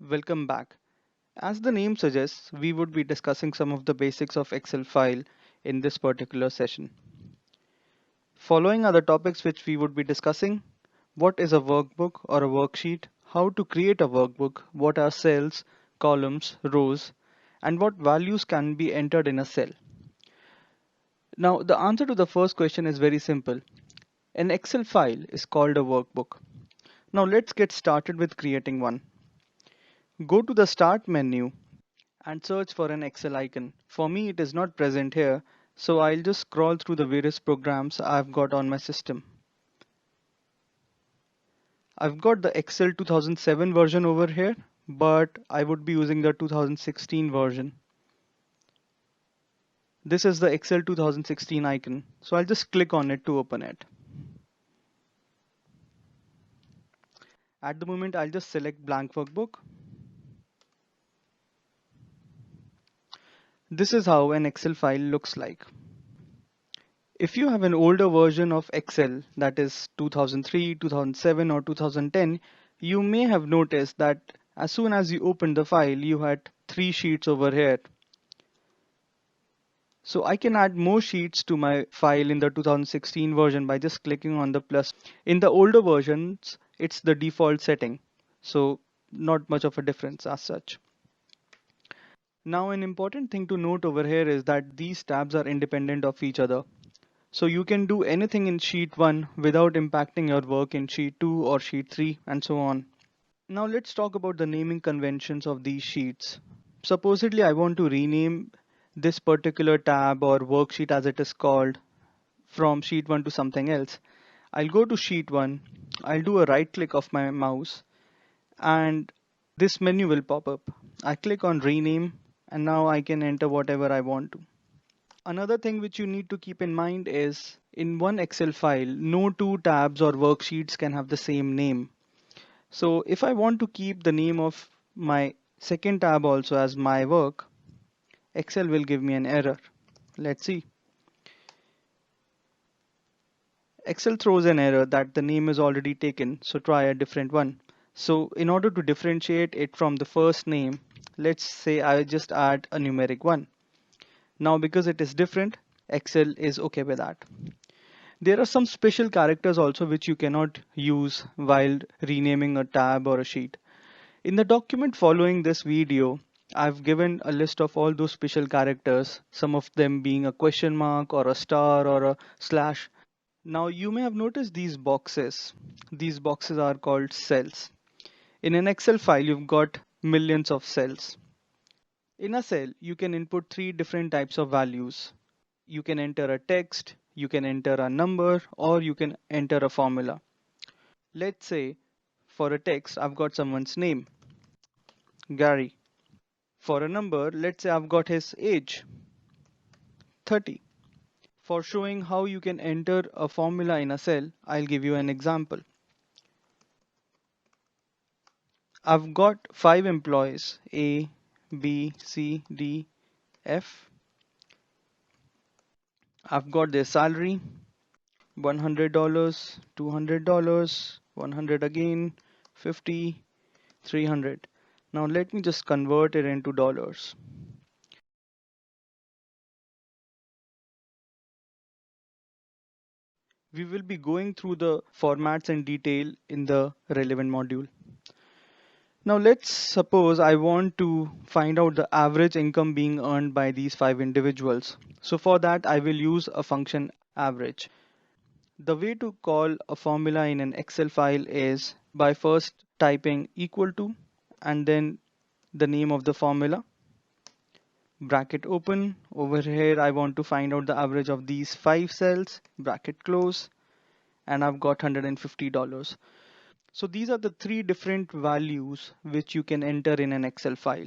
Welcome back. As the name suggests, we would be discussing some of the basics of Excel file in this particular session. Following are the topics which we would be discussing: what is a workbook or a worksheet, how to create a workbook, what are cells, columns, rows, and what values can be entered in a cell. Now, the answer to the first question is very simple. An Excel file is called a workbook. Now, let's get started with creating one. Go to the Start menu and search for an Excel icon. For me, it is not present here, so I'll just scroll through the various programs I've got on my system. I've got the Excel 2007 version over here, but I would be using the 2016 version. This is the Excel 2016 icon, so I'll just click on it to open it. At the moment, I'll just select blank workbook. This is how an Excel file looks like. If you have an older version of Excel, that is 2003, 2007 or 2010, you may have noticed that as soon as you opened the file, you had 3 sheets over here. So I can add more sheets to my file in the 2016 version by just clicking on the plus. In the older versions, it's the default setting. So not much of a difference as such. Now an important thing to note over here is that these tabs are independent of each other. So you can do anything in sheet 1 without impacting your work in sheet 2 or sheet 3 and so on. Now let's talk about the naming conventions of these sheets. Supposedly I want to rename this particular tab or worksheet as it is called from sheet 1 to something else. I'll go to sheet 1, I'll do a right click of my mouse and this menu will pop up. I click on rename and now I can enter whatever I want to. Another thing which you need to keep in mind is in one Excel file, no two tabs or worksheets can have the same name. So if I want to keep the name of my second tab also as my work, Excel will give me an error. Let's see. Excel throws an error that the name is already taken, so try a different one. So in order to differentiate it from the first name, let's say I just add a numeric 1. Now because it is different, Excel is okay with that. There are some special characters also which you cannot use while renaming a tab or a sheet. In the document following this video, I've given a list of all those special characters, some of them being a question mark or a star or a slash. Now you may have noticed these boxes. These boxes are called cells. In an Excel file, you've got millions of cells. In a cell, you can input 3 different types of values. You can enter a text, you can enter a number, or you can enter a formula. Let's say for a text, I've got someone's name, Gary. For a number, let's say I've got his age, 30. For showing how you can enter a formula in a cell, I'll give you an example. I've got 5 employees, A, B, C, D, F. I've got their salary, $100, $200, 100 again, 50, 300. Now let me just convert it into dollars. We will be going through the formats in detail in the relevant module. Now let's suppose I want to find out the average income being earned by these 5 individuals. So for that I will use a function average. The way to call a formula in an Excel file is by first typing equal to and then the name of the formula, bracket open. Over here I want to find out the average of these 5 cells, bracket close, and I've got $150. So these are the 3 different values which you can enter in an Excel file.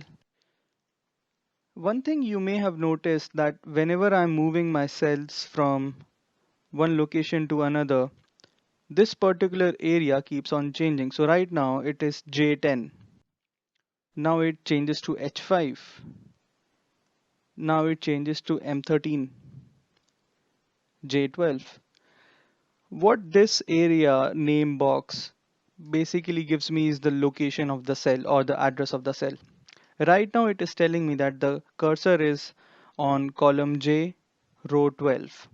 One thing you may have noticed that whenever I'm moving my cells from one location to another, this particular area keeps on changing. So right now it is J10. Now it changes to H5. Now it changes to M13, J12. What this area name box basically gives me is the location of the cell or the address of the cell. Right now it is telling me that the cursor is on column J, row 12.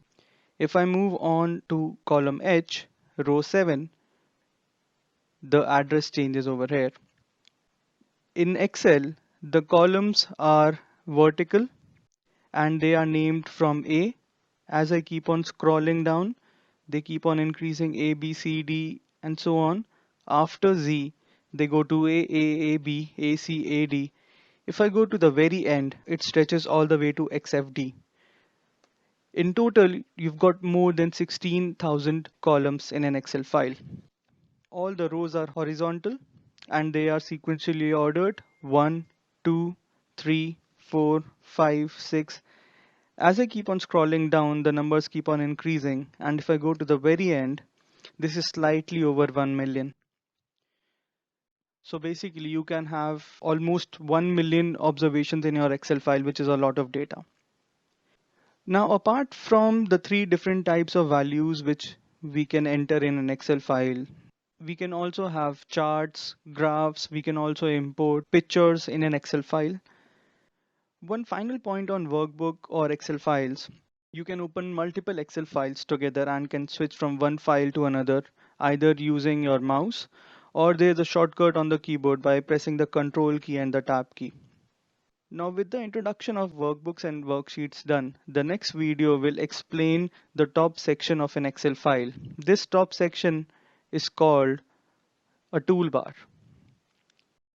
If I move on to column H, row 7, the address changes over here. In Excel, the columns are vertical and they are named from A. As I keep on scrolling down, they keep on increasing A, B, C, D, and so on. After Z, they go to A, B, A, C, A, D. If I go to the very end, it stretches all the way to XFD. In total, you've got more than 16,000 columns in an Excel file. All the rows are horizontal and they are sequentially ordered 1, 2, 3, 4, 5, 6. As I keep on scrolling down, the numbers keep on increasing, and if I go to the very end, this is slightly over 1 million. So basically, you can have almost 1 million observations in your Excel file, which is a lot of data. Now, apart from the three different types of values which we can enter in an Excel file, we can also have charts, graphs, we can also import pictures in an Excel file. One final point on workbook or Excel files. You can open multiple Excel files together and can switch from one file to another, either using your mouse or there's a shortcut on the keyboard by pressing the Control key and the Tab key. Now with the introduction of workbooks and worksheets done, the next video will explain the top section of an Excel file. This top section is called a toolbar.